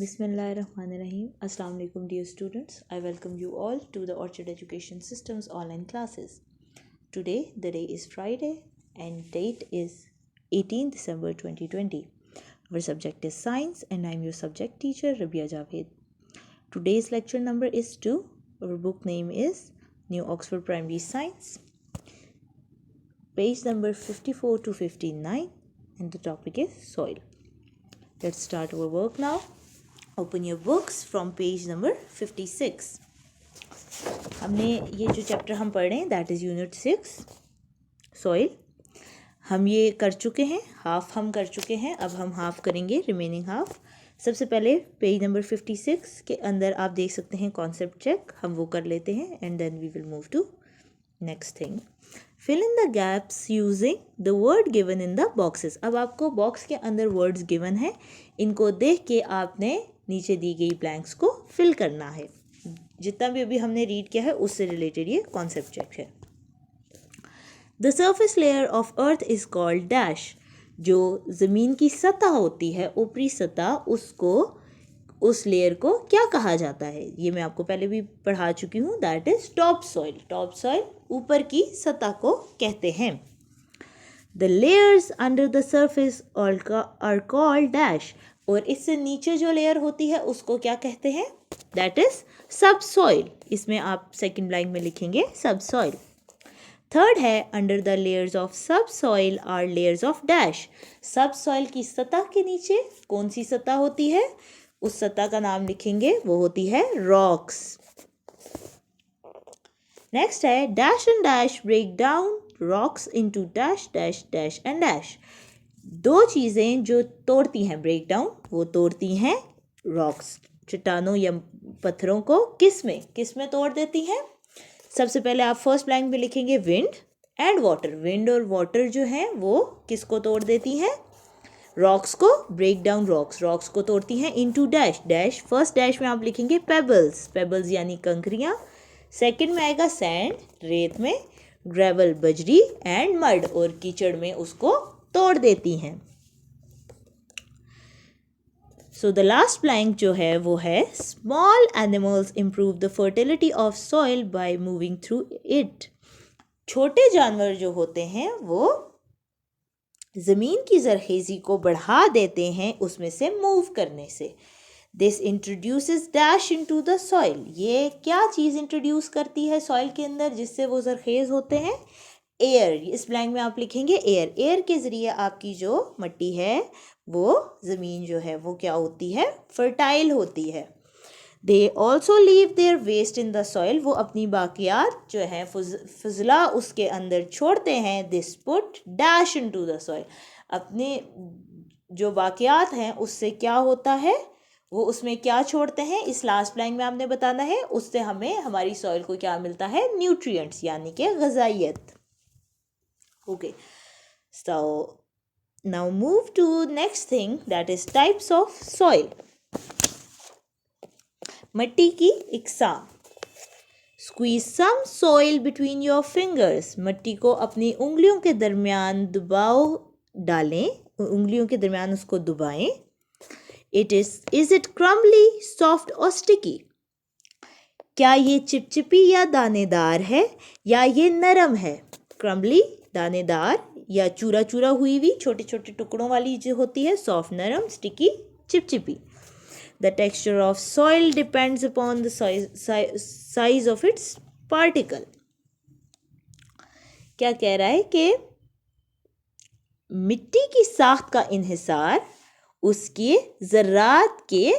Bismillahirrahmanirrahim. Assalamu alaikum dear students. I welcome you all to the Orchard Education System's online classes. Today the day is Friday and date is 18 December 2020. Our subject is science and I am your subject teacher Rabia Javed. Today's lecture number is 2. Our book name is New Oxford Primary Science. Page number 54 to 59 and the topic is soil. Let's start our work now. Open your books from page number 56. हमने ये जो chapter हम पढ़ रहे हैं that is unit 6 soil. हम ये कर चुके हैं, हाफ हम कर चुके हैं. अब हम हाफ करेंगे, रिमेनिंग हाफ. सबसे पहले पेज नंबर 56 के अंदर आप देख सकते हैं कॉन्सेप्ट चेक. हम वो कर लेते हैं and then we will move to next thing. Fill in the gaps using the word given in the boxes. अब आपको बॉक्स के अंदर वर्ड्स गिवन है, इनको देख के आपने नीचे दी गई ब्लैंक्स को फिल करना है. जितना भी अभी हमने रीड किया है उससे रिलेटेड ये कॉन्सेप्ट चेक है. The surface layer of earth is called dash. जो ज़मीन की सतह होती है, ऊपरी सतह, उसको, उस लेयर को क्या कहा जाता है? ये मैं आपको पहले भी पढ़ा चुकी हूँ. That is top soil. Top soil ऊपर की सतह को कहते हैं. The layers under the surface are called dash. और इससे नीचे जो लेयर होती है उसको क्या कहते हैं? That is sub soil. इसमें आप सेकंड लाइन में लिखेंगे सब सॉइल. थर्ड है under the layers of sub soil are layers of dash. Sub soil की सतह के नीचे कौन सी सतह होती है? उस सतह का नाम लिखेंगे, वो होती है रॉक्स. नेक्स्ट है dash and dash break down rocks into dash dash dash and dash. दो चीज़ें जो तोड़ती हैं ब्रेक डाउन, वो तोड़ती हैं रॉक्स, चट्टानों या पत्थरों को. किस में तोड़ देती हैं? सबसे पहले आप फर्स्ट लाइन में लिखेंगे विंड एंड वाटर. विंड और वाटर जो हैं वो किसको तोड़ देती हैं? रॉक्स को. ब्रेक डाउन रॉक्स को तोड़ती हैं. Into dash dash, first dash में आप लिखेंगे पेबल्स यानी कंकरियाँ. सेकंड में आएगा सैंड, रेत में, ग्रेवल बजरी एंड मड, और कीचड़ में उसको तोड़ देती हैं. सो द लास्ट ब्लैंक जो है वो है small animals improve the fertility of soil by moving through it. छोटे जानवर जो होते हैं वो ज़मीन की जरखेज़ी को बढ़ा देते हैं उसमें से मूव करने से. This introduces dash into the soil. ये क्या चीज़ इंट्रोड्यूस करती है सॉइल के अंदर जिससे वो जरखेज़ होते हैं? एयर. इस ब्लैंक में आप लिखेंगे एयर. एयर के ज़रिए आपकी जो मिट्टी है, वो ज़मीन जो है वो क्या होती है? फर्टाइल होती है. They also leave their waste in the soil. वो अपनी बाकियात जो है फजला उसके अंदर छोड़ते हैं. This put dash into the soil. अपने जो बाकियात हैं उससे क्या होता है? वो उसमें क्या छोड़ते हैं? इस लास्ट ब्लैंक में आपने बताना है. उससे हमें हमारी सॉइल को क्या मिलता है? न्यूट्रिएंट्स यानी कि ग़िज़ाइयत. Okay, so now move to next thing, that is types of soil. मिट्टी की इकसाम. Squeeze some soil between your fingers. मिट्टी को अपनी उंगलियों के दरमियान दबाव डालें, उंगलियों के दरमियान उसको दबाएं. Is it crumbly, soft or sticky? क्या ये चिपचिपी या दानेदार है या ये नरम है? क्रम्बली दानेदार या चूरा चूरा हुई हुई छोटे छोटे टुकड़ों वाली जो होती है. सॉफ्ट नरम, स्टिकी चिपचिपी. The texture of soil depends upon the size of its particle. क्या कह रहा है कि मिट्टी की साख्त का इन्हिसार उसके ज़र्रात के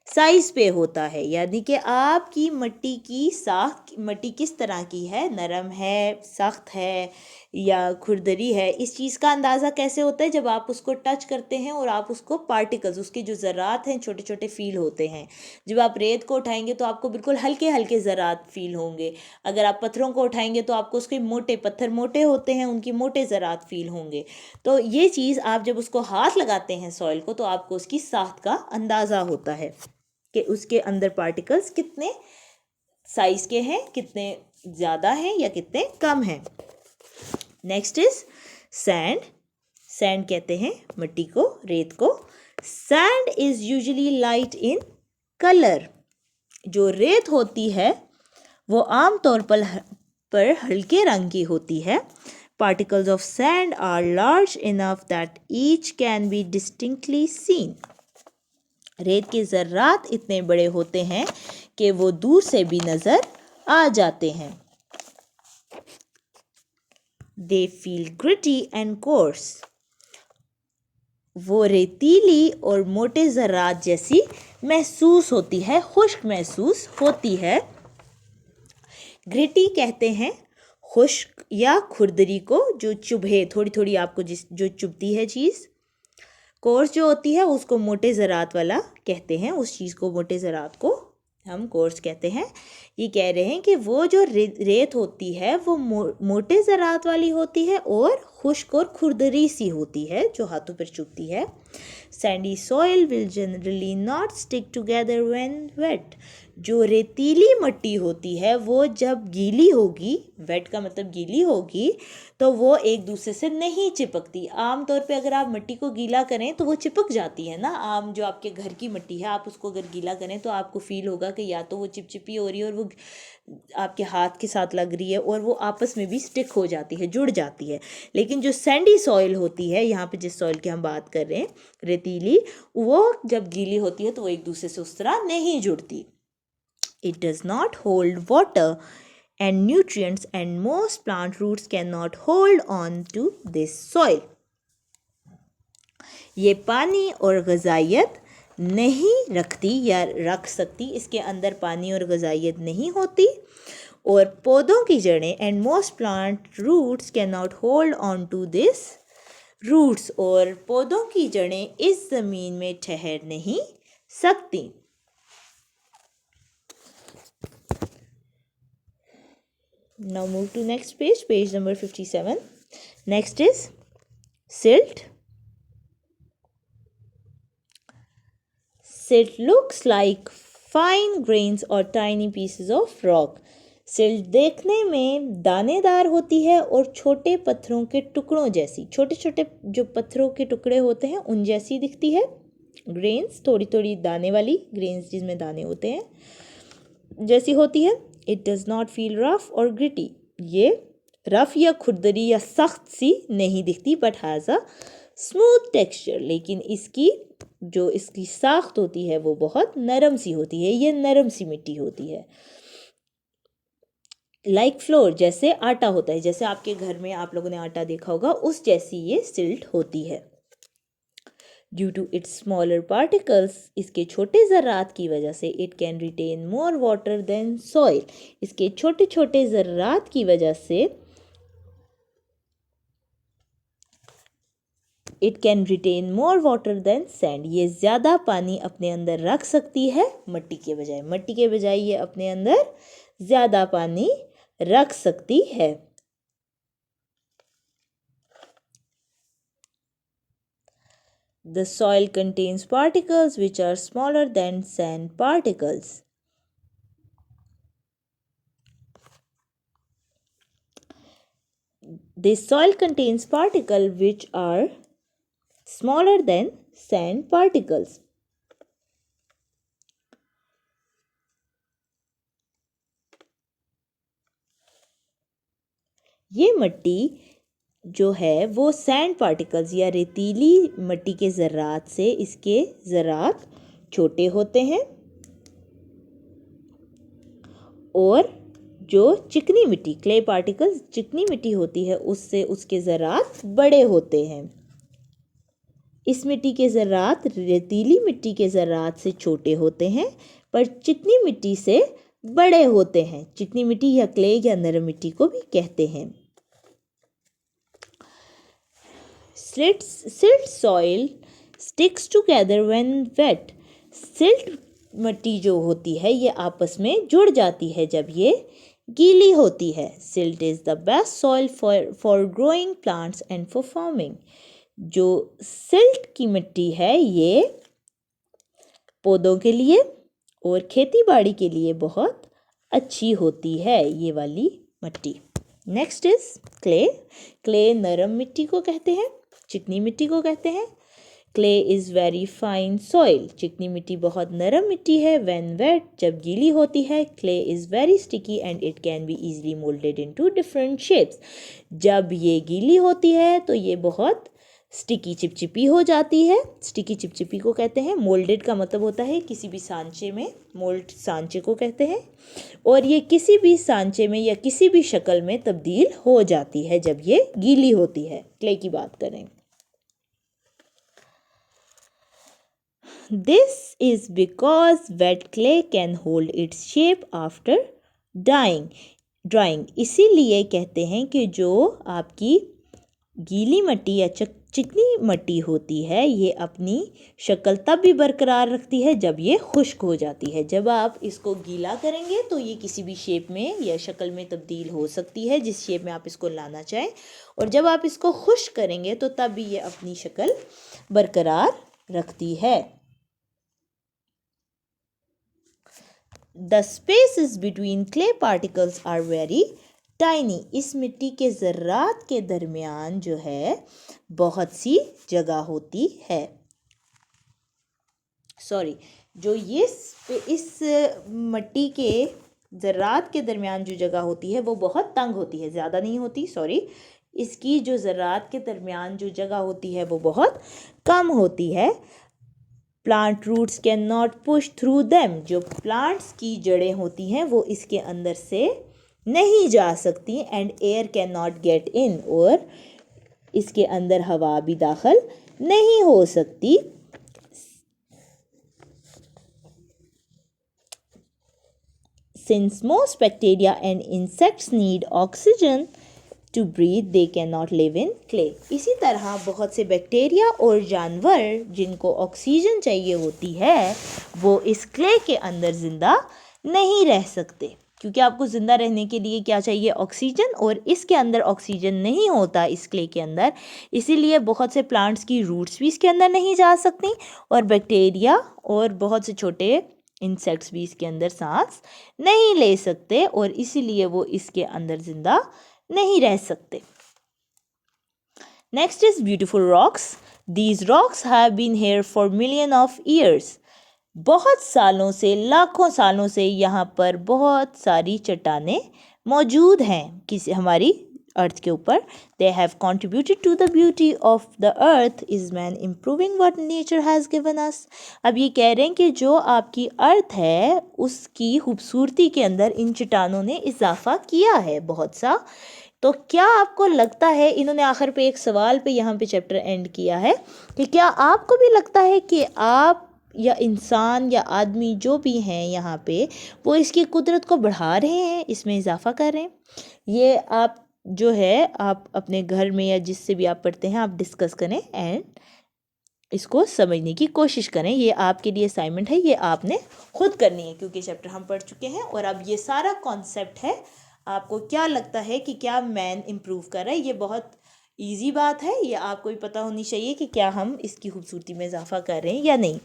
साइज़ पे होता है. यानी कि आपकी मिट्टी की साख्त, मिट्टी किस तरह की है, नरम है, सख्त है या खुरदरी है, इस चीज़ का अंदाज़ा कैसे होता है? जब आप उसको टच करते हैं और आप उसको पार्टिकल्स, उसके जो ज़रात हैं छोटे छोटे फील होते हैं. जब आप रेत को उठाएंगे तो आपको बिल्कुल हल्के हल्के ज़रात फील होंगे. अगर आप पत्थरों को उठाएंगे तो आपको उसके मोटे, पत्थर मोटे होते हैं, उनकी मोटे ज़रात फील होंगे. तो ये चीज़ आप जब उसको हाथ लगाते हैं सॉइल को तो आपको उसकी साख्त का अंदाज़ा होता है कि उसके अंदर पार्टिकल्स कितने साइज़ के हैं, कितने ज़्यादा हैं या कितने कम हैं. Next is sand. सैंड कहते हैं मिट्टी को, रेत को. Sand is usually light in colour. जो रेत होती है वो आमतौर पर हल्के रंग की होती है। Particles of sand are large enough that each can be distinctly seen. रेत के ज़र्रात इतने बड़े होते हैं कि वो दूर से भी नज़र आ जाते हैं। They feel gritty and coarse. वो रेतीली और मोटे ज़र्रात जैसी महसूस होती है, खुश्क महसूस होती है। ग्रिटी कहते हैं खुश्क या खुरदरी को, जो चुभे, थोड़ी थोड़ी आपको जो चुभती है चीज़। कोर्स जो होती है उसको मोटे ज़रात वाला कहते हैं, उस चीज़ को, मोटे ज़रात को हम कोर्स कहते हैं। ये कह रहे हैं कि वो जो रेत होती है वो मोटे ज़रात वाली होती है और खुश्क और खुरदरी सी होती है जो हाथों पर चुभती है। Sandy soil will generally not stick together when wet. जो रेतीली मिट्टी होती है वो जब गीली होगी, वेट का मतलब गीली होगी, तो वो एक दूसरे से नहीं चिपकती। आमतौर पे अगर आप मिट्टी को गीला करें तो वो चिपक जाती है ना। आम जो आपके घर की मिट्टी है, आप उसको अगर गीला करें तो आपको फील होगा कि या तो वो चिपचिपी हो रही है और वो आपके हाथ के साथ लग रही है और वो आपस में भी स्टिक हो जाती है, जुड़ जाती है। लेकिन जो सैंडी सॉइल होती है, यहाँ पे जिस सॉइल की हम बात कर रहे हैं, रेतीली, वो जब गीली होती है तो वो एक दूसरे से उस तरह नहीं जुड़ती। It does not hold water and nutrients, and most plant roots cannot hold on to this soil. ये पानी और ग़िज़ाइयत नहीं रखती या रख सकती, इसके अंदर पानी और ग़िज़ाइयत नहीं होती। और पौधों की जड़ें, and most plant roots cannot hold on to this roots, और पौधों की जड़ें इस ज़मीन में ठहर नहीं सकती। Now move to next page, page number 57. Next is silt. Silt looks like fine grains or tiny pieces of rock. Silt देखने में दानेदार होती है और छोटे पत्थरों के टुकड़ों जैसी, छोटे छोटे जो पत्थरों के टुकड़े होते हैं उन जैसी दिखती है। ग्रेन्स, थोड़ी थोड़ी दाने वाली, ग्रेन्स जिसमें दाने होते हैं, जैसी होती है। It does not feel rough और ग्रिटी। ये रफ या खुरदरी या सख्त सी नहीं दिखती, but has a smooth texture. लेकिन इसकी साख्त होती है वो बहुत नरम सी होती है, ये नरम सी मिट्टी होती है। लाइक फ्लोर, जैसे आटा होता है, जैसे आपके घर में आप लोगों ने आटा देखा होगा, उस जैसी ये सिल्ट होती है। Due to its smaller particles, इसके छोटे ज़र्रात की वजह से, it can retain more water than soil, इसके छोटे छोटे ज़र्रात की वजह से it can retain more water than sand, ये ज़्यादा पानी अपने अंदर रख सकती है मिट्टी के बजाय। मिट्टी के बजाय ये अपने अंदर ज़्यादा पानी रख सकती है। The soil contains particles which are smaller than sand particles. This soil contains particles which are smaller than sand particles. ये मिट्टी जो है वो सैंड पार्टिकल्स या रेतीली मिट्टी के ज़र्रात से, इसके ज़र्रात छोटे होते हैं, और जो चिकनी मिट्टी, क्ले पार्टिकल्स, चिकनी मिट्टी होती है, उससे उसके ज़र्रात बड़े होते हैं। इस मिट्टी के ज़र्रात रेतीली मिट्टी के ज़र्रात से छोटे होते हैं, पर चिकनी मिट्टी से बड़े होते हैं। चिकनी मिट्टी या क्ले या नरम मिट्टी को भी कहते हैं। Silt soil sticks together when wet. Silt मिट्टी जो होती है ये आपस में जुड़ जाती है जब ये गीली होती है। Silt is the best soil for growing plants and for farming. जो सिल्ट की मिट्टी है ये पौधों के लिए और खेती बाड़ी के लिए बहुत अच्छी होती है, ये वाली मिट्टी। Next is clay. क्ले नरम मिट्टी को कहते हैं, चिकनी मिट्टी को कहते हैं। Clay is very fine soil, चिकनी मिट्टी बहुत नरम मिट्टी है। व्हेन वेट, जब गीली होती है। Clay is very sticky and it can be easily moulded into different shapes, जब ये गीली होती है तो ये बहुत स्टिकी चिपचिपी हो जाती है। स्टिकी चिपचिपी को कहते हैं। मोल्डेड का मतलब होता है किसी भी सांचे में, मोल्ड सांचे को कहते हैं। और ये किसी भी सांचे में या किसी भी शक्ल में तब्दील हो जाती है जब ये गीली होती है। क्ले की बात करें, this is because wait clay can hold its shape after drawing. इसीलिए कहते हैं कि जो आपकी गीली मिट्टी या चिकनी मिट्टी होती है ये अपनी शक्ल तब भी बरकरार रखती है जब ये खुश्क हो जाती है। जब आप इसको गीला करेंगे तो ये किसी भी शेप में या शक्ल में तब्दील हो सकती है जिस शेप में आप इसको लाना चाहें, और जब आप इसको खुश्क करेंगे तो तब भी ये अपनी शक्ल बरकरार रखती है। The spaces between clay particles are very tiny, इस मिट्टी के ज़र्रात के दरमियान जो है बहुत सी जगह होती है। जो ये इस मिट्टी के ज़र्रात के दरमियान जो जगह होती है वो बहुत तंग होती है, ज़्यादा नहीं होती। इसकी जो ज़र्रात के दरमियान जो जगह होती है वो बहुत कम होती है। Plant roots can not push through them, जो प्लांट्स की जड़ें होती हैं वो इसके अंदर से नहीं जा सकती। And air can not get in, और इसके अंदर हवा भी दाखिल नहीं हो सकती। Since most bacteria and insects need oxygen to breathe, they cannot live in clay. इसी तरह बहुत से बैक्टीरिया और जानवर जिनको ऑक्सीजन चाहिए होती है वो इस क्ले के अंदर ज़िंदा नहीं रह सकते, क्योंकि आपको ज़िंदा रहने के लिए क्या चाहिए? ऑक्सीजन, और इसके अंदर ऑक्सीजन नहीं होता इस क्ले के अंदर। इसीलिए बहुत से प्लांट्स की रूट्स भी इसके अंदर नहीं जा सकती, और बैक्टीरिया और बहुत से छोटे इंसेक्ट्स भी इसके अंदर सांस नहीं ले सकते, और इसीलिए वो इसके अंदर ज़िंदा नहीं रह सकते। Next is beautiful rocks. These rocks have been here for million of years, बहुत सालों से, लाखों सालों से यहाँ पर बहुत सारी चट्टानें मौजूद हैं किसी हमारी अर्थ के ऊपर। They have contributed to the beauty of the earth, is man improving what nature has given us. अब ये कह रहे हैं कि जो आपकी अर्थ है उसकी खूबसूरती के अंदर इन चट्टानों ने इजाफा किया है बहुत सा। तो क्या आपको लगता है, इन्होंने आखिर पे एक सवाल पे यहाँ पे चैप्टर एंड किया है कि क्या आपको भी लगता है कि आप या इंसान या आदमी जो भी हैं यहाँ पे वो इसकी कुदरत को बढ़ा रहे हैं, इसमें इजाफा कर रहे हैं? ये आप जो है आप अपने घर में या जिससे भी आप पढ़ते हैं आप डिस्कस करें एंड इसको समझने की कोशिश करें। ये आपके लिए असाइनमेंट है, ये आपने खुद करनी है क्योंकि चैप्टर हम पढ़ चुके हैं और अब ये सारा कॉन्सेप्ट है। आपको क्या लगता है कि क्या मैन इम्प्रूव कर रहा है? ये बहुत ईजी बात है, ये आपको भी पता होनी चाहिए कि क्या हम इसकी खूबसूरती में इजाफा कर रहे हैं या नहीं।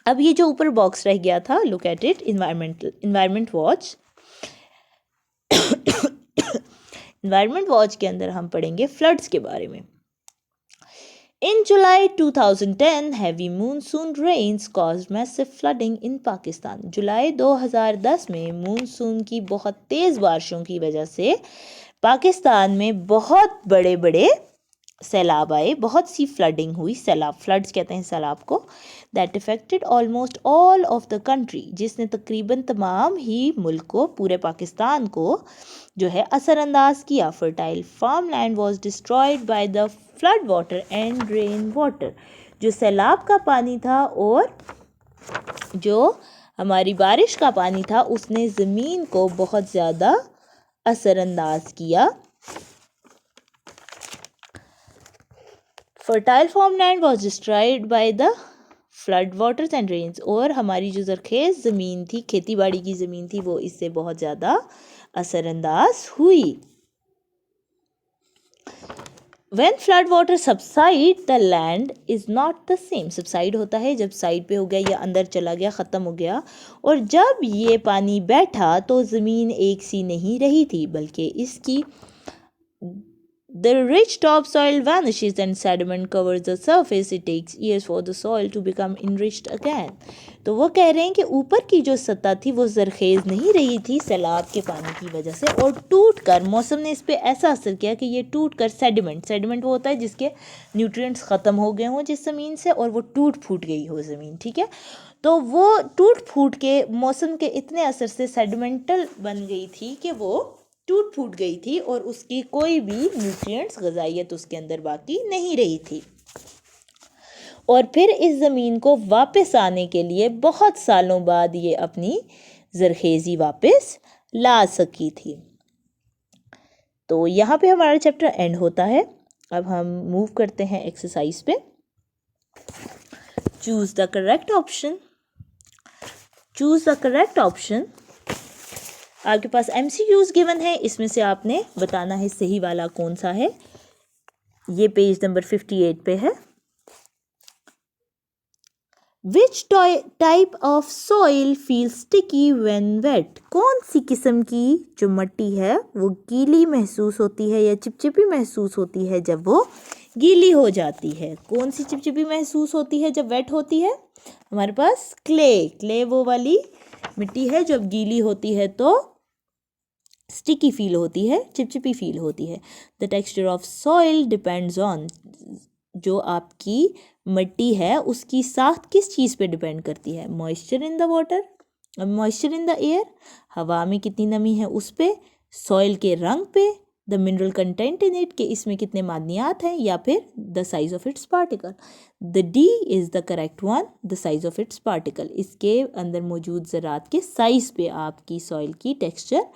अब ये जो ऊपर बॉक्स रह गया था, look at it, environment watch. Environment watch के अंदर हम पढ़ेंगे फ्लड्स के बारे में। In July 2010, heavy monsoon rains caused massive flooding in Pakistan. जुलाई 2010 में मानसून की बहुत तेज़ बारिशों की वजह से पाकिस्तान में बहुत बड़े बड़े सैलाब आए, बहुत सी फ्लडिंग हुई। सैलाब, फ्लड्स कहते हैं सैलाब को। That affected almost all of the country, जिसने तकरीबन तमाम ही मुल्क को, पूरे पाकिस्तान को जो है असरअंदाज किया। Fertile farm land was destroyed by the flood water and rain water, जो सैलाब का पानी था और जो हमारी बारिश का पानी था उसने ज़मीन को बहुत ज़्यादा असरअंदाज किया। Fertile farm land was destroyed by the flood waters and rains, और हमारी जो ज़रखेज़ ज़मीन थी, खेती बाड़ी की ज़मीन थी, वो इससे बहुत ज़्यादा असरअंदाज हुई। When flood water subside, the land is not the same. Subside होता है जब साइड पे हो गया या अंदर चला गया, ख़त्म हो गया। और जब ये पानी बैठा तो ज़मीन एक सी नहीं रही थी, बल्कि इसकी The rich topsoil vanishes and sediment covers the surface. It takes years for the soil to become enriched again. तो वो कह रहे हैं कि ऊपर की जो सतह थी वो जरखेज़ नहीं रही थी सैलाब के पानी की वजह से, और टूट कर मौसम ने इस पर ऐसा असर किया कि ये टूट कर सेडिमेंट वो होता है जिसके न्यूट्रिएंट्स ख़त्म हो गए हों जिस ज़मीन से, और वो टूट फूट गई हो ज़मीन, ठीक है। तो वो टूट फूट के मौसम के इतने असर से सेडिमेंटल बन गई थी कि वो टूट फूट गई थी और उसकी कोई भी न्यूट्रिएंट्स ग़िज़ाइयत उसके अंदर बाकी नहीं रही थी। और फिर इस ज़मीन को वापस आने के लिए बहुत सालों बाद ये अपनी ज़रखेज़ी वापस ला सकी थी। तो यहाँ पे हमारा चैप्टर एंड होता है। अब हम मूव करते हैं एक्सरसाइज पे। Choose the correct option. Choose the correct option. आपके पास MCQs गिवन है, इसमें से आपने बताना है सही वाला कौन सा है। ये पेज नंबर 58 पे है। Which type of soil feels sticky when wet? कौन सी किस्म की जो मिट्टी है वो गीली महसूस होती है या चिपचिपी महसूस होती है जब वो गीली हो जाती है? कौन सी चिपचिपी महसूस होती है जब वेट होती है? हमारे पास क्ले वो वाली मिट्टी है जब गीली होती है तो स्टिकी फील होती है, चिपचिपी फील होती है। The texture of soil depends on, जो आपकी मिट्टी है उसकी साख्त किस चीज़ पे डिपेंड करती है? Moisture in the water, moisture in the air, हवा में कितनी नमी है उस पे, सॉइल के रंग पे, the mineral content in it, के इसमें कितने मादनियात हैं, या फिर the size of its particle. The D is the correct one, the size of its particle. इसके अंदर मौजूद ज़रात के साइज़ पे आपकी सॉइल की टेक्सचर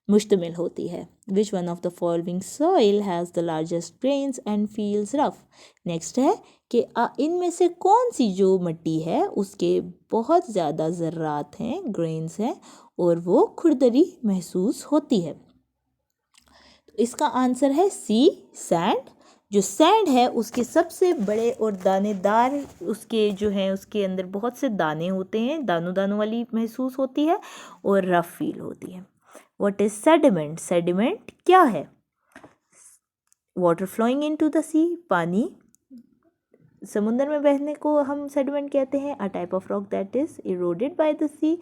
मुश्तमिल होती है। Which one of the following soil has the largest grains and feels rough. Next है कि इनमें से कौन सी जो मिट्टी है उसके बहुत ज़्यादा ज़र्रात हैं, ग्रेन्स हैं, और वो खुरदरी महसूस होती है। तो इसका आंसर है सी, सैंड। जो सैंड है उसके सबसे बड़े और दानेदार उसके जो हैं उसके अंदर बहुत से दाने होते हैं, दानों वाली महसूस होती है और रफ फील होती है। What is sediment? Sediment क्या है? Water flowing into the sea, पानी समुद्र में बहने को हम sediment कहते हैं। A type of rock that is eroded by the sea,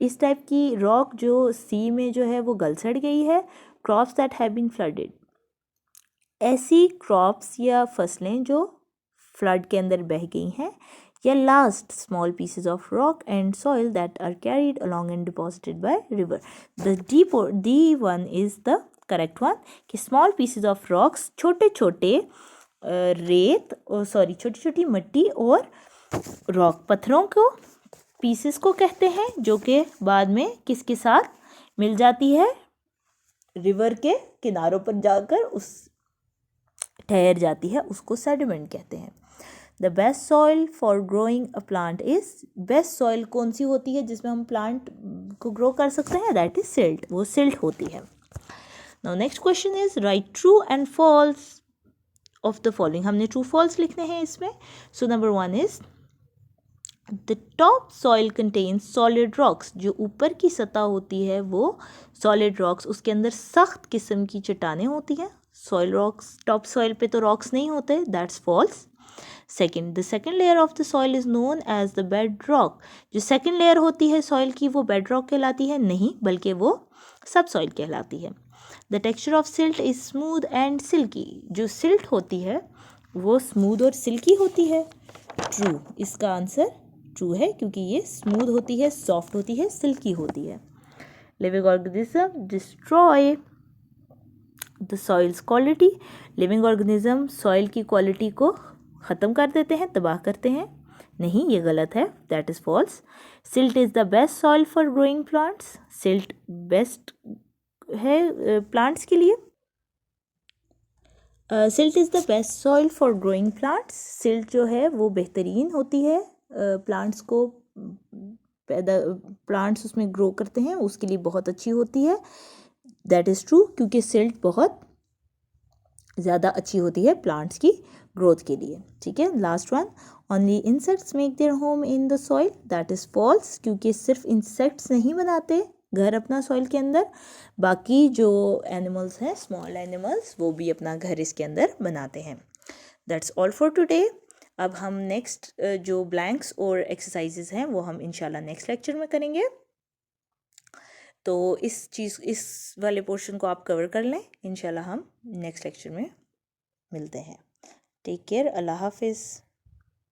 इस टाइप की रॉक जो सी में जो है वो गल सड़ गई है। Crops that have been flooded, ऐसी क्रॉप्स या फसलें जो फ्लड के अंदर बह गई हैं। या last, small pieces of rock and soil that are carried along and deposited by river. The D one is the correct one, कि स्मॉल पीसेज ऑफ रॉक्स छोटे छोटे छोटी छोटी मिट्टी और रॉक पत्थरों को पीसेस को कहते हैं, जो कि बाद में किसके साथ मिल जाती है? रिवर के किनारों पर जाकर उस ठहर जाती है, उसको सेडिमेंट कहते हैं। The best soil for growing a plant is, best soil कौन सी होती है जिसमें हम प्लांट को ग्रो कर सकते हैं? दैट इज सिल्ट, वो सिल्ट होती है। Now next question is right true and false of the following. हमने ट्रू फॉल्स लिखने हैं इसमें। So number 1 is the top soil contains solid rocks, जो ऊपर की सतह होती है वो सॉलिड रॉक्स, उसके अंदर सख्त किस्म की चट्टानें होती हैं। सॉइल रॉक्स, टॉप सॉइल पे तो रॉक्स नहीं होते, that's false. Second, the second layer of the soil is known as the bed rock, जो सेकेंड लेयर होती है सॉइल की वो बेड रॉक कहलाती है, नहीं बल्कि वो सब सॉइल कहलाती है। The texture of silt is smooth and silkie, जो सिल्ट होती है वो स्मूथ और सिल्की होती है। ट्रू, इसका आंसर ट्रू है क्योंकि ये स्मूथ होती है, सॉफ्ट होती है, सिल्की होती है। Living organism destroy the soils quality, living organism soil की क्वालिटी को ख़त्म कर देते हैं, तबाह करते हैं, नहीं ये गलत है, that is false. Silt is the best soil for growing plants, silt best है प्लांट्स के लिए। Silt is the best soil for growing plants, silt जो है वो बेहतरीन होती है प्लांट्स को प्लांट्स उसमें ग्रो करते हैं उसके लिए बहुत अच्छी होती है, दैट इज़ ट्रू, क्योंकि सिल्ट बहुत ज़्यादा अच्छी होती है प्लांट्स की ग्रोथ के लिए। ठीक है, last one, only insects make their home in the soil, that is false, क्योंकि सिर्फ इंसेक्ट्स नहीं बनाते घर अपना सॉइल के अंदर, बाकी जो एनिमल्स हैं, स्मॉल एनिमल्स, वो भी अपना घर इसके अंदर बनाते हैं। That's all for today. अब हम नेक्स्ट जो ब्लैंक्स और एक्सरसाइजेज हैं वो हम इंशाल्लाह नेक्स्ट लेक्चर में करेंगे। तो इस वाले पोर्शन को आप कवर कर लें। इंशाल्लाह हम नेक्स्ट लेक्चर में मिलते हैं। Take care. अल्लाह हाफिज़।